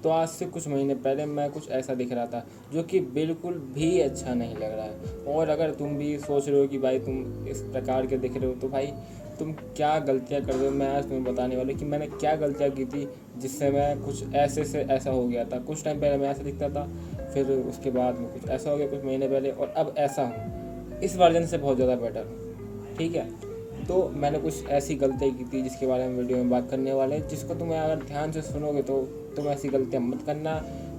तो आज से कुछ महीने पहले मैं कुछ ऐसा दिख रहा था जो कि बिल्कुल भी अच्छा नहीं लग रहा है। और अगर तुम भी सोच रहे हो कि भाई तुम इस प्रकार के दिख रहे हो तो भाई तुम क्या गलतियाँ कर रहे हो, मैं आज तुम्हें बताने वाला हूँ कि मैंने क्या गलतियाँ की थी जिससे मैं कुछ ऐसे से ऐसा हो गया था। कुछ टाइम पहले मैं ऐसा दिखता था, फिर उसके बाद में कुछ ऐसा हो गया कुछ महीने पहले, और अब ऐसा हूँ, इस वर्जन से बहुत ज़्यादा बेटर हूँ। ठीक है, तो मैंने कुछ ऐसी गलतियाँ की थी जिसके बारे में वीडियो में बात करने वाले हैं, जिसको तुम्हें अगर ध्यान से सुनोगे तो तुम ऐसी गलतियाँ मत करना।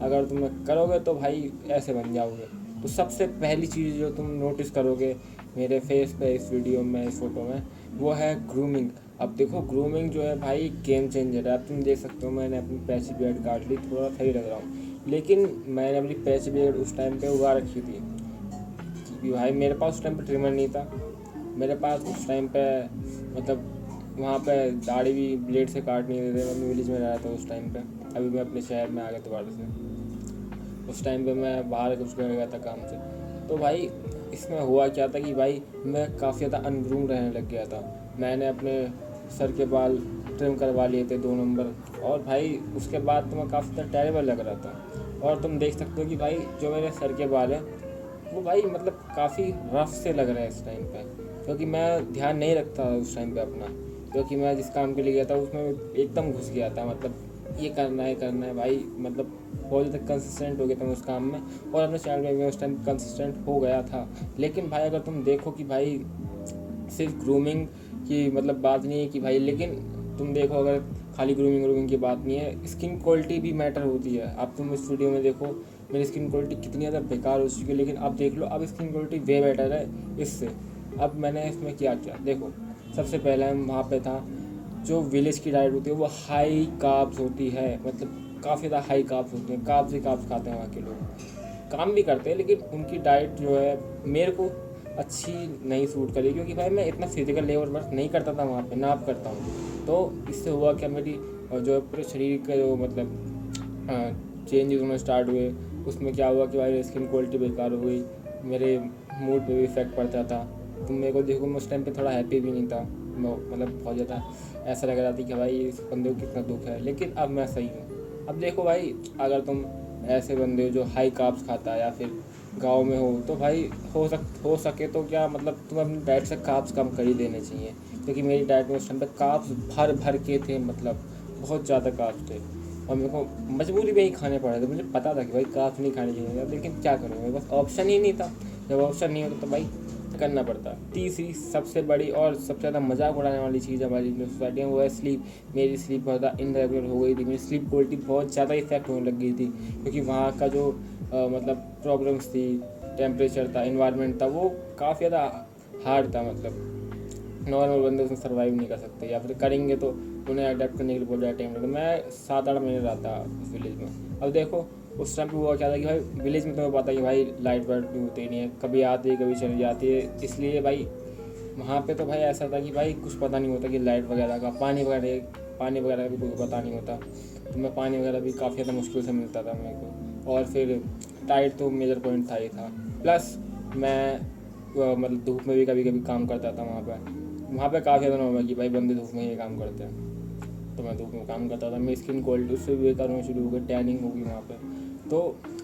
अगर तुम करोगे तो भाई ऐसे बन जाओगे। तो सबसे पहली चीज़ जो तुम नोटिस करोगे मेरे फेस पे, इस वीडियो में, इस फोटो में, वो है ग्रूमिंग। अब देखो ग्रूमिंग जो है भाई गेम चेंजर है। अब तुम देख सकते हो मैंने अपनी पैची बियर्ड काट ली, थोड़ा सही लग रहा हूँ, लेकिन मैंने अपनी पैची बियर्ड उस टाइम पे उगा रखी थी क्योंकि भाई मेरे पास उस टाइम पे ट्रिमर नहीं था। मेरे पास उस टाइम पे मतलब वहाँ पे दाढ़ी भी ब्लेड से काट नहीं देते। मैं विलेज में रह रहा था उस टाइम पे, अभी मैं अपने शहर में आ गया दोबारा से। उस टाइम पे मैं बाहर कुछ कर गया था काम से। तो भाई इसमें हुआ क्या था कि भाई मैं काफ़ी ज़्यादा अनग्रूम रहने लग गया था। मैंने अपने सर के बाल ट्रिम करवा लिए थे 2 नंबर, और भाई उसके बाद तो मैं काफ़ी ज़्यादा टेरेबल लग रहा था। और तुम देख सकते हो कि भाई जो मेरे सर के बाल हैं वो भाई मतलब काफ़ी रफ से लग रहा है इस टाइम पे, क्योंकि मैं ध्यान नहीं रखता उस टाइम पे अपना, क्योंकि मैं जिस काम के लिए गया था उसमें एकदम घुस गया था। मतलब ये करना है भाई, मतलब बहुत ज़्यादा कंसिस्टेंट हो गया था मैं उस काम में, और अपने चैनल में मैं उस टाइम कंसिस्टेंट हो गया था। लेकिन भाई अगर तुम देखो कि भाई सिर्फ ग्रूमिंग की मतलब बात नहीं है कि भाई, लेकिन तुम देखो अगर खाली ग्रूमिंग की बात नहीं है, स्किन क्वालिटी भी मैटर होती है। अब तुम इस वीडियो में देखो मेरी स्किन क्वालिटी कितनी ज़्यादा बेकार हो चुकी है, लेकिन अब देख लो अब स्किन क्वालिटी वे बेटर है इससे। अब मैंने इसमें क्या किया देखो, सबसे पहले हम वहाँ पे था, जो विलेज की डाइट होती है वो हाई कार्ब्स होती है, मतलब काफ़ी ज़्यादा हाई कार्ब्स होती हैं, कार्ब्स ही कार्ब्स खाते हैं वहाँ के लोग। काम भी करते हैं लेकिन उनकी डाइट जो है मेरे को अच्छी नहीं सूट करी, क्योंकि भाई मैं इतना फिजिकल लेबर वर्क नहीं करता था वहाँ पे, ना आप करता हूँ। तो इससे हुआ क्या, मेरी जो पूरे शरीर का जो मतलब चेंजेस होना स्टार्ट हुए। उसमें क्या हुआ कि भाई स्किन क्वालिटी बेकार हो गई, मेरे मूड पे भी इफेक्ट पड़ता था। तो मेरे को देखो मैं उस टाइम पे थोड़ा हैप्पी भी नहीं था, मतलब बहुत ज़्यादा ऐसा लग रहा था कि भाई इस बंदे को कितना दुख है, लेकिन अब मैं सही हूँ। अब देखो भाई अगर तुम ऐसे बंदे हो जो हाई कार्ब्स खाता है या फिर गांव में हो, तो भाई हो सके तो क्या मतलब तुम्हें अपनी डाइट से कार्ब्स कम कर ही देने चाहिए, क्योंकि मेरी डाइट में उस टाइम पे कार्ब्स भर भर के थे, मतलब बहुत ज़्यादा कार्ब्स थे, और मेरे को मजबूरी में ही खाने पड़ रहे थे। मुझे पता था कि भाई कार्ब्स नहीं खाने चाहिए, लेकिन क्या करूँ, मेरे पास ऑप्शन ही नहीं था। जब ऑप्शन नहीं होता तो भाई करना पड़ता। तीसरी सबसे बड़ी और सबसे ज़्यादा मजाक उड़ाने वाली चीज़ हमारी जो सोसाइटी में वो है स्लीप। मेरी स्लीप बहुत ज़्यादा इनरेगुलर हो गई थी, मेरी स्लीप क्वालिटी बहुत ज़्यादा इफेक्ट होने लग गई थी, क्योंकि वहाँ का जो मतलब प्रॉब्लम्स थी, टेम्परेचर था, इन्वायरमेंट था, वो काफ़ी ज़्यादा हार्ड था। मतलब नॉर्मल बंदे उसमें सर्वाइव नहीं कर सकते, या फिर करेंगे तो उन्हें अडेप्ट करने के लिए बहुत ज़्यादा टाइम लगता। मैं 7-8 महीने रहा था उस विलेज में। अब देखो उस टाइम पे हुआ क्या था कि भाई विलेज में तुम्हें पता है कि भाई लाइट वाइट भी होती नहीं है, कभी आती है कभी चली जाती है, इसलिए भाई वहाँ पे तो भाई ऐसा था कि भाई कुछ पता नहीं होता कि लाइट वगैरह का, पानी वगैरह का भी कोई पता नहीं होता। तो मैं पानी वगैरह भी काफ़ी ज़्यादा मुश्किल से मिलता था मेरे को, और फिर टाइट तो मेजर पॉइंट था ही था। प्लस मैं मतलब धूप में भी कभी कभी काम करता था वहाँ पे काफ़ी ज़्यादा नॉर्मल कि भाई बंदे धूप में ही काम करते हैं, तो मैं धूप में काम करता था। मेरी स्किन क्वालिटी उससे भी बेकार होनी शुरू हो गई, टैनिंग होगी वहाँ पे। तो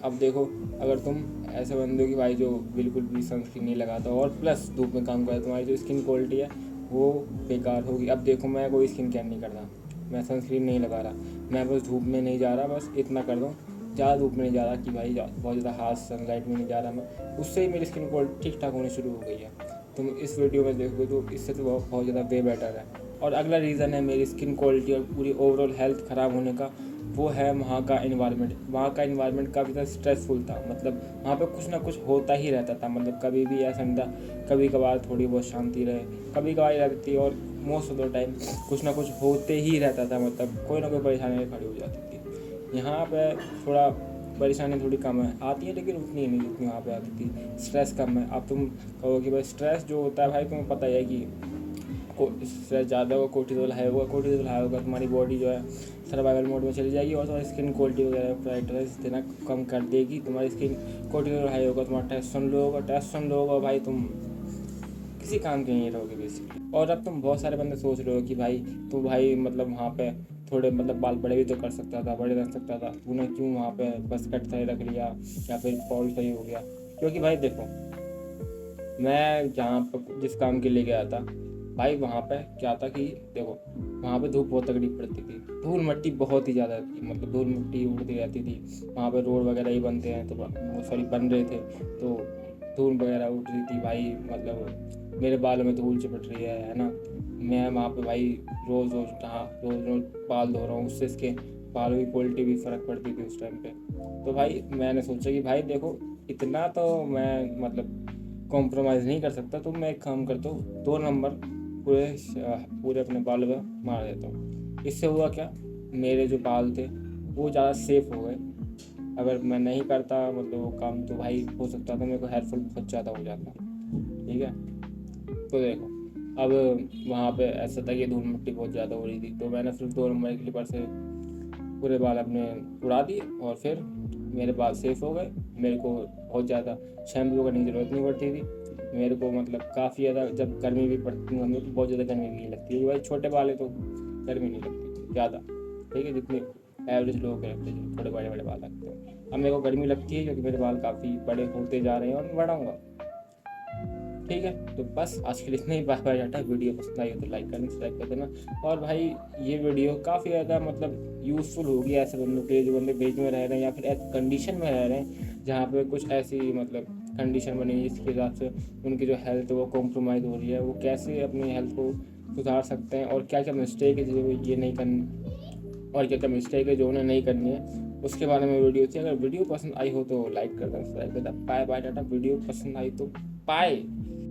अब देखो अगर तुम ऐसे बंदे हो कि भाई जो बिल्कुल भी सनस्क्रीन नहीं लगाता और प्लस धूप में काम करता है, तुम्हारी जो स्किन क्वालिटी है वो बेकार होगी। अब देखो मैं कोई स्किन केयर नहीं करता, मैं सनस्क्रीन नहीं लगा रहा, मैं बस धूप में नहीं जा रहा, बस इतना कर दूँ, ज़्यादा धूप में नहीं जा रहा कि भाई बहुत ज़्यादा हार्श सनलाइट में नहीं जा रहा मैं, उससे ही मेरी स्किन क्वालिटी ठीक ठाक होनी शुरू हो गई है। तुम इस वीडियो में देखोगे तो इससे तो बहुत ज़्यादा वे बेटर है। और अगला रीज़न है मेरी स्किन क्वालिटी और पूरी ओवरऑल हेल्थ ख़राब होने का, वो है वहाँ का इन्वायरमेंट। वहाँ का इन्वायरमेंट काफ़ी ज़्यादा स्ट्रेसफुल था, मतलब वहाँ पे कुछ ना कुछ होता ही रहता था, मतलब कभी भी ऐसा नहीं था, कभी कभार थोड़ी बहुत शांति रहे, कभी कभार रहती थी, और मोस्ट ऑफ द टाइम कुछ ना कुछ होते ही रहता था, मतलब कोई ना कोई परेशानी खड़ी हो जाती थी। यहाँ पे थोड़ा परेशानी थोड़ी कम है, आती है लेकिन उतनी नहीं जितनी वहाँ पे आती थी। स्ट्रेस कम है। अब तुम कहो कि भाई स्ट्रेस जो होता है भाई तुम्हें पता ही है कि स्ट्रेस ज़्यादा होगा, कोर्टिसोल हाई होगा, तुम्हारी बॉडी जो है सर्वाइवल मोड में चली जाएगी, और तुम्हारी स्किन क्वालिटी वगैरह प्राइटनेस देना कम कर देगी। तुम्हारी स्किन कोर्टिसोल हाई होगा, तुम्हारा टेस्टोस्टेरोन लो होगा, भाई तुम किसी काम के नहीं रहोगे बेसिकली। और अब तुम बहुत सारे बंदे सोच रहे हो कि भाई तो भाई मतलब वहाँ पे थोड़े मतलब बाल बड़े भी तो कर सकता था, बड़े रख सकता था। तूने क्यों वहाँ पे बस कट सही रख लिया या फिर फॉल सही हो गया? क्योंकि भाई देखो, मैं जहाँ पर जिस काम के लिए गया था भाई, वहाँ पे क्या था कि देखो, वहाँ पे धूप बहुत तगड़ी पड़ती थी, धूल मिट्टी बहुत ही ज़्यादा थी, मतलब धूल मिट्टी उड़ती रहती थी। वहाँ पे रोड वगैरह ही बनते हैं तो सॉरी बन रहे थे, तो धूल वगैरह उड़ रही थी भाई, मतलब मेरे बालों में धूल चिपट रही है ना। मैं वहाँ पे भाई रोज़ रोज़ बाल धो रहा हूँ, उससे इसके बालों की क्वालिटी भी फ़र्क पड़ती थी उस टाइम पे। तो भाई मैंने सोचा कि भाई देखो, इतना तो मैं मतलब कॉम्प्रोमाइज़ नहीं कर सकता, तो मैं एक काम करता हूँ, 2 नंबर पूरे पूरे अपने बालों में मार देता हूँ। इससे हुआ क्या, मेरे जो बाल थे वो ज़्यादा सेफ हो गए। अगर मैं नहीं करता मतलब वो काम, तो भाई हो सकता था मेरे को हेयर फॉल बहुत ज़्यादा हो जाता। ठीक है, तो देखो अब वहाँ पे ऐसा था कि धूल मिट्टी बहुत ज़्यादा हो रही थी, तो मैंने फिर 2 नंबर क्लिपर से पूरे बाल अपने उड़ा दिए और फिर मेरे बाल सेफ हो गए। मेरे को बहुत ज़्यादा शैम्पू करने की ज़रूरत नहीं पड़ती थी। मेरे को मतलब काफ़ी ज़्यादा जब गर्मी भी पड़ती है, मेरे को बहुत ज़्यादा गर्मी भी नहीं लगती है भाई, छोटे बाल है तो गर्मी नहीं लगती ज़्यादा। ठीक है, जितने एवरेज लोगों के लगते हैं, थोड़े बड़े बड़े बाल लगते हैं। अब मेरे को गर्मी लगती है क्योंकि मेरे बाल काफ़ी बड़े होते जा रहे हैं और मैं बढ़ाऊँगा। ठीक है, तो बस आज के लिए इतना ही। Bye bye tata. वीडियो पसंद आई हो तो लाइक करना, सब्सक्राइब कर देना। और भाई ये वीडियो काफ़ी ज़्यादा मतलब यूज़फुल होगी ऐसे बंदों के लिए जो बंदे बेच में रह रहे हैं या फिर ऐसी कंडीशन में रह रहे हैं जहाँ पे कुछ ऐसी मतलब कंडीशन बनी है जिसके हिसाब से उनकी जो हेल्थ है वो कॉम्प्रोमाइज़ हो रही है। वो कैसे अपनी हेल्थ को सुधार सकते हैं और क्या क्या मिस्टेक है जो ये नहीं करनी, और क्या क्या मिस्टेक है जो उन्हें नहीं करनी है, उसके बारे में वीडियो थी। अगर वीडियो पसंद आई हो तो लाइक कर देना, सब्सक्राइब कर देना। Bye bye tata. वीडियो पसंद आई तो बाय।